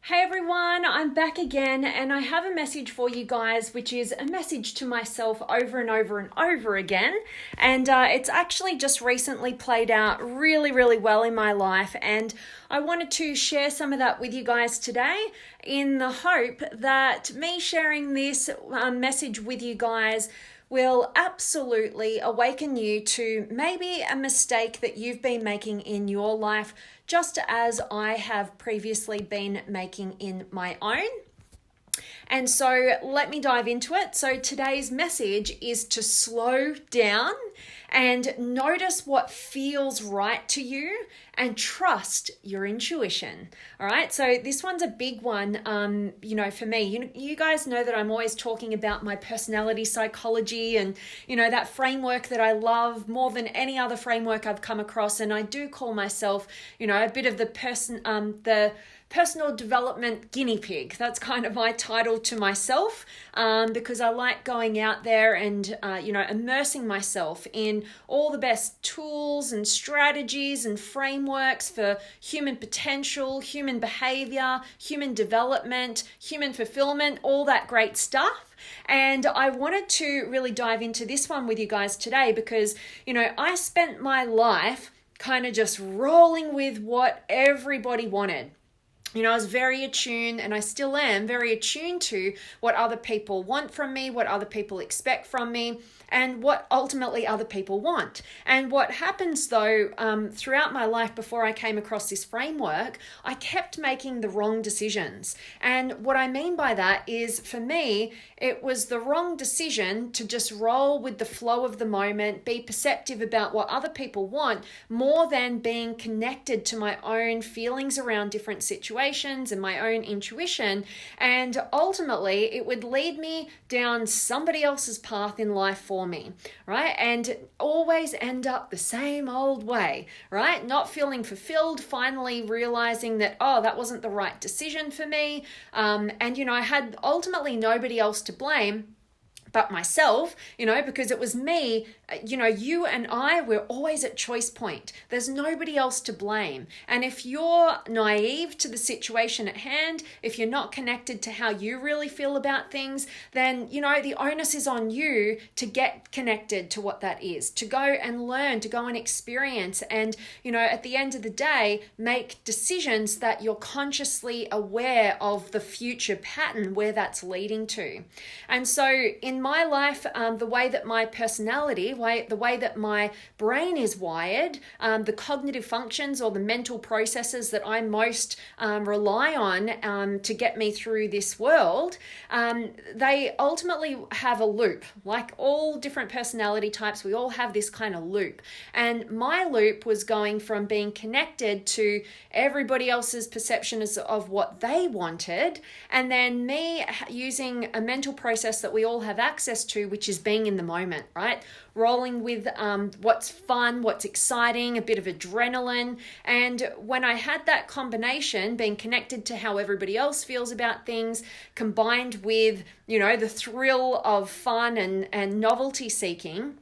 Hey everyone, I'm back again and I have a message for you guys, which is a message to myself over and over and over again. And it's actually just recently played out really well in my life. And I wanted to share some of that with you guys today in the hope that me sharing this message with you guys will absolutely awaken you to maybe a mistake that you've been making in your life, just as I have previously been making in my own. And so let me dive into it. So today's message is to slow down and notice what feels right to you and trust your intuition. All right. So this one's a big one. For me, you guys know that I'm always talking about my personality psychology and, that framework that I love more than any other framework I've come across. And I do call myself, a bit of the personal development guinea pig. That's kind of my title to myself, because I like going out there and, immersing myself in all the best tools and strategies and frameworks for human potential, human behavior, human development, human fulfillment, all that great stuff. And I wanted to really dive into this one with you guys today because, I spent my life kind of just rolling with what everybody wanted. I was very attuned, and I still am very attuned to what other people want from me, what other people expect from me, and what ultimately other people want. And what happens though, throughout my life before I came across this framework, I kept making the wrong decisions. And what I mean by that is, for me, it was the wrong decision to just roll with the flow of the moment, be perceptive about what other people want, more than being connected to my own feelings around different situations and my own intuition. And ultimately, it would lead me down somebody else's path in life for me, right? And always end up the same old way, right? Not feeling fulfilled, finally realizing that, that wasn't the right decision for me. I had ultimately nobody else to blame but myself, because it was me. You and I were always at choice point. There's nobody else to blame. And if you're naive to the situation at hand, if you're not connected to how you really feel about things, then, the onus is on you to get connected to what that is, to go and learn, to go and experience. And, at the end of the day, make decisions that you're consciously aware of the future pattern where that's leading to. And so in my life, the way that my personality, the way that my brain is wired, the cognitive functions or the mental processes that I most rely on to get me through this world, they ultimately have a loop. Like all different personality types, we all have this kind of loop. And my loop was going from being connected to everybody else's perceptions of what they wanted, and then me using a mental process that we all have access to, which is being in the moment, right? Rolling with what's fun, what's exciting, a bit of adrenaline. And when I had that combination, being connected to how everybody else feels about things, combined with, the thrill of fun and novelty seeking,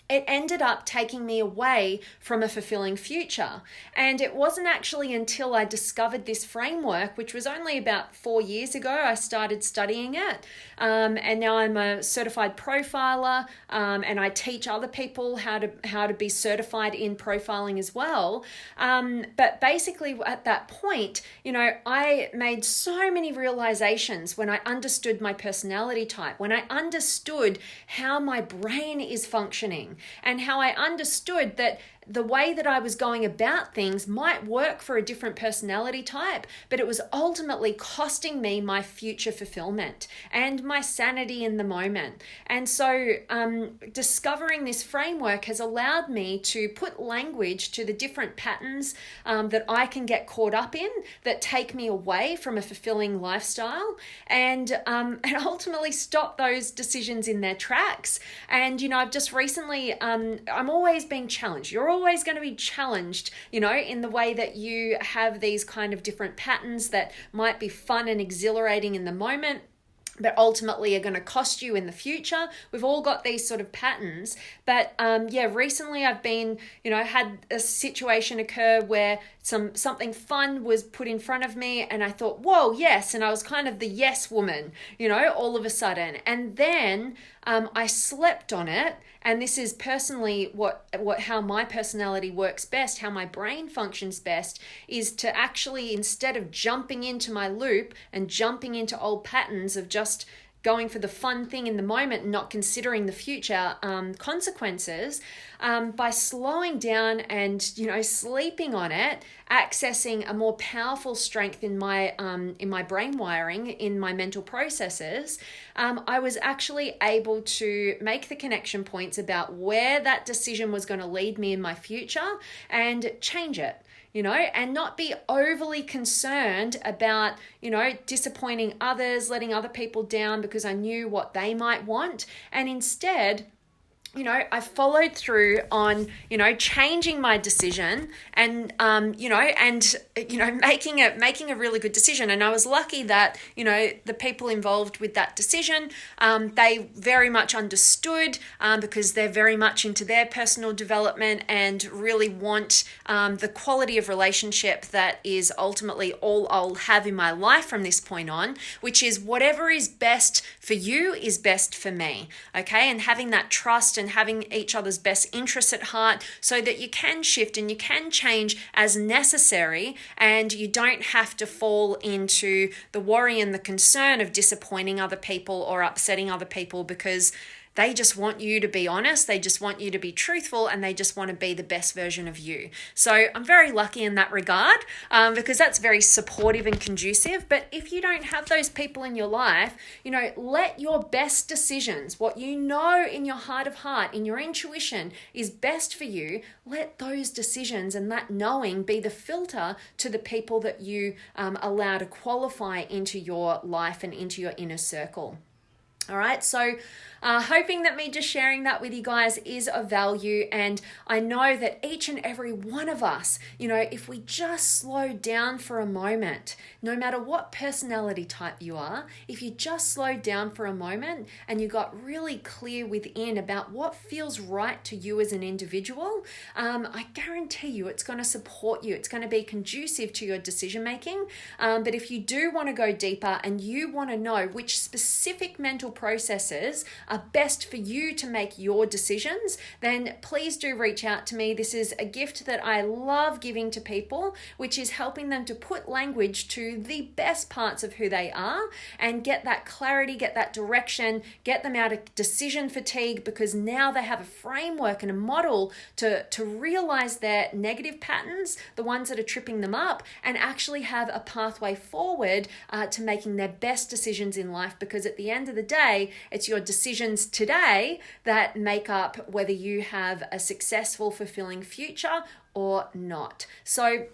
it ended up taking me away from a fulfilling future. And it wasn't actually until I discovered this framework, which was only about 4 years ago, I started studying it. And now I'm a certified profiler, and I teach other people how to be certified in profiling as well. But basically at that point, I made so many realizations when I understood my personality type, when I understood how my brain is functioning, and how I understood that the way that I was going about things might work for a different personality type, but it was ultimately costing me my future fulfillment and my sanity in the moment. And so discovering this framework has allowed me to put language to the different patterns that I can get caught up in that take me away from a fulfilling lifestyle, and ultimately stop those decisions in their tracks. And, I've just recently, I'm always being challenged. You're always going to be challenged, in the way that you have these kind of different patterns that might be fun and exhilarating in the moment, but ultimately are going to cost you in the future. We've all got these sort of patterns. But recently I've been, had a situation occur where something fun was put in front of me and I thought, whoa, yes. And I was kind of the yes woman, all of a sudden. And then I slept on it. And this is personally how my personality works best, how my brain functions best, is to actually, instead of jumping into my loop and jumping into old patterns of just going for the fun thing in the moment and not considering the future consequences, by slowing down and sleeping on it, accessing a more powerful strength in my brain wiring, in my mental processes, I was actually able to make the connection points about where that decision was going to lead me in my future and change it. And not be overly concerned about, disappointing others, letting other people down because I knew what they might want. And instead, I followed through on, changing my decision and, making a really good decision. And I was lucky that, the people involved with that decision, they very much understood because they're very much into their personal development and really want the quality of relationship that is ultimately all I'll have in my life from this point on, which is whatever is best for you is best for me. Okay. And having that trust and having each other's best interests at heart so that you can shift and you can change as necessary, and you don't have to fall into the worry and the concern of disappointing other people or upsetting other people because they just want you to be honest, they just want you to be truthful, and they just want to be the best version of you. So I'm very lucky in that regard because that's very supportive and conducive. But if you don't have those people in your life, let your best decisions, what you know in your heart of heart, in your intuition is best for you, let those decisions and that knowing be the filter to the people that you allow to qualify into your life and into your inner circle. All right, so hoping that me just sharing that with you guys is of value. And I know that each and every one of us, if we just slow down for a moment, no matter what personality type you are, if you just slow down for a moment and you got really clear within about what feels right to you as an individual, I guarantee you it's going to support you. It's going to be conducive to your decision making. But if you do want to go deeper and you want to know which specific mental processes are best for you to make your decisions, then please do reach out to me. This is a gift that I love giving to people, which is helping them to put language to the best parts of who they are and get that clarity, get that direction, get them out of decision fatigue, because now they have a framework and a model to realize their negative patterns, the ones that are tripping them up, and actually have a pathway forward to making their best decisions in life. Because at the end of the day, it's your decisions today that make up whether you have a successful, fulfilling future or not. So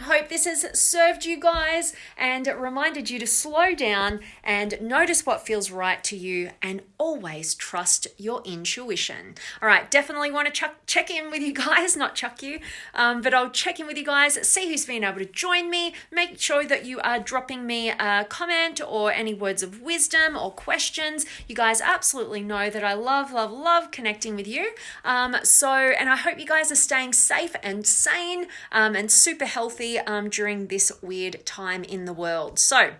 hope this has served you guys and reminded you to slow down and notice what feels right to you, and always trust your intuition. All right, definitely want to check in with you guys, not chuck you, but I'll check in with you guys, see who's been able to join me. Make sure that you are dropping me a comment or any words of wisdom or questions. You guys absolutely know that I love connecting with you. And I hope you guys are staying safe and sane and super healthy during this weird time in the world. So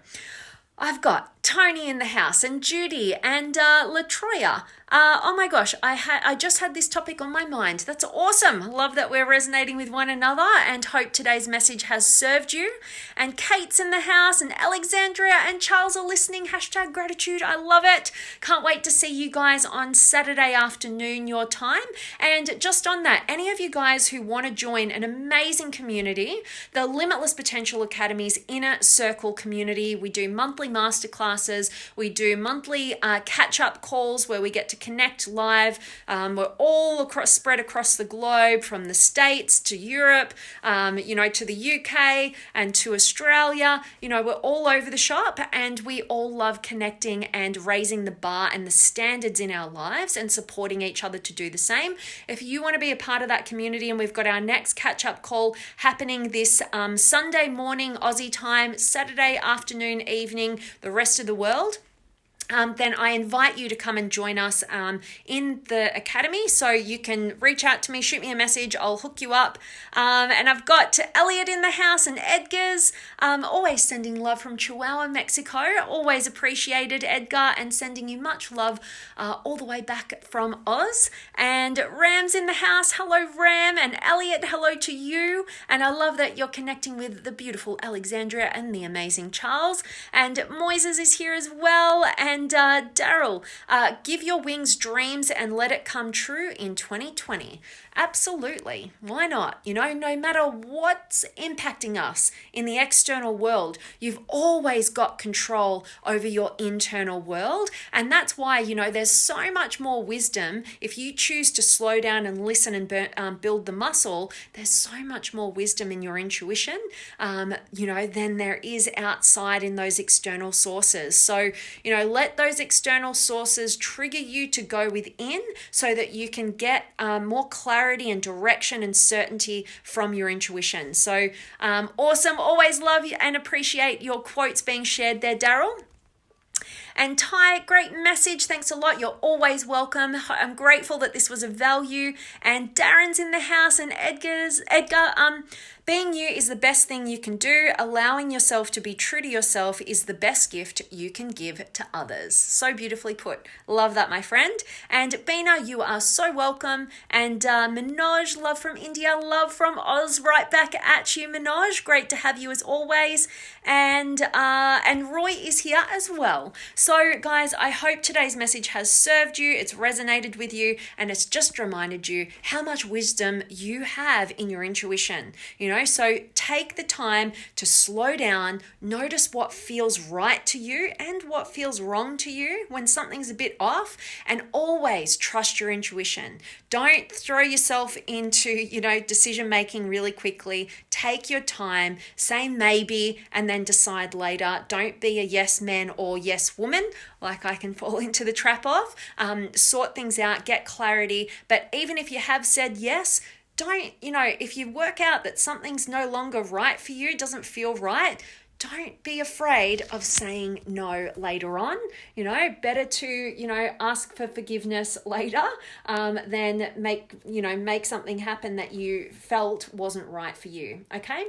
I've got Tony in the house and Judy and LaTroya. Oh my gosh, I just had this topic on my mind. That's awesome. Love that we're resonating with one another, and hope today's message has served you. And Kate's in the house, and Alexandria and Charles are listening. #gratitude. I love it. Can't wait to see you guys on Saturday afternoon your time. And just on that, any of you guys who want to join an amazing community, the Limitless Potential Academy's Inner Circle community, we do monthly masterclasses, we do monthly catch-up calls where we get to connect live. We're all spread across the globe, from the States to Europe, to the UK and to Australia. We're all over the shop, and we all love connecting and raising the bar and the standards in our lives and supporting each other to do the same. If you want to be a part of that community, and we've got our next catch-up call happening this Sunday morning Aussie time, Saturday afternoon, evening, the rest of the world. then I invite you to come and join us in the academy. So you can reach out to me, shoot me a message, I'll hook you up. And I've got Elliot in the house and Edgar's. Always sending love from Chihuahua, Mexico. Always appreciated, Edgar, and sending you much love all the way back from Oz. And Ram's in the house. Hello, Ram. And Elliot, hello to you. And I love that you're connecting with the beautiful Alexandria and the amazing Charles. And Moises is here as well. And Daryl, give your wings dreams and let it come true in 2020. Absolutely. Why not? You know, no matter what's impacting us in the external world, you've always got control over your internal world. And that's why, you know, there's so much more wisdom. If you choose to slow down and listen and build the muscle, there's so much more wisdom in your intuition, you know, than there is outside in those external sources. So, you know, let those external sources trigger you to go within so that you can get more clarity and direction and certainty from your intuition. So awesome. Always love and appreciate your quotes being shared there, Daryl. And Ty, great message. Thanks a lot. You're always welcome. I'm grateful that this was of value. And Darren's in the house and Edgar, being you is the best thing you can do. Allowing yourself to be true to yourself is the best gift you can give to others. So beautifully put. Love that, my friend. And Bina, you are so welcome. And Manoj, love from India, love from Oz, right back at you, Manoj. Great to have you as always. And Roy is here as well. So guys, I hope today's message has served you, it's resonated with you, and it's just reminded you how much wisdom you have in your intuition. You know, so take the time to slow down, notice what feels right to you and what feels wrong to you when something's a bit off, and always trust your intuition. Don't throw yourself into, you know, decision making really quickly. Take your time, say maybe, and then decide later. Don't be a yes man or yes woman, like I can fall into the trap of. Sort things out, get clarity. But even if you have said yes, don't, you know, if you work out that something's no longer right for you, doesn't feel right, don't be afraid of saying no later on. You know, better to, you know, ask for forgiveness later than make something happen that you felt wasn't right for you. Okay?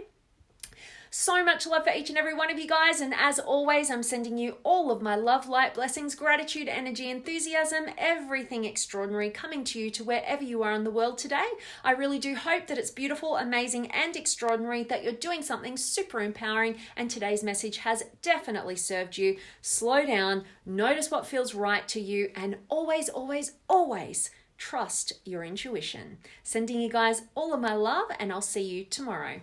So much love for each and every one of you guys. And as always, I'm sending you all of my love, light, blessings, gratitude, energy, enthusiasm, everything extraordinary coming to you to wherever you are in the world today. I really do hope that it's beautiful, amazing, and extraordinary, that you're doing something super empowering. And today's message has definitely served you. Slow down, notice what feels right to you, and always, always, always trust your intuition. Sending you guys all of my love, and I'll see you tomorrow.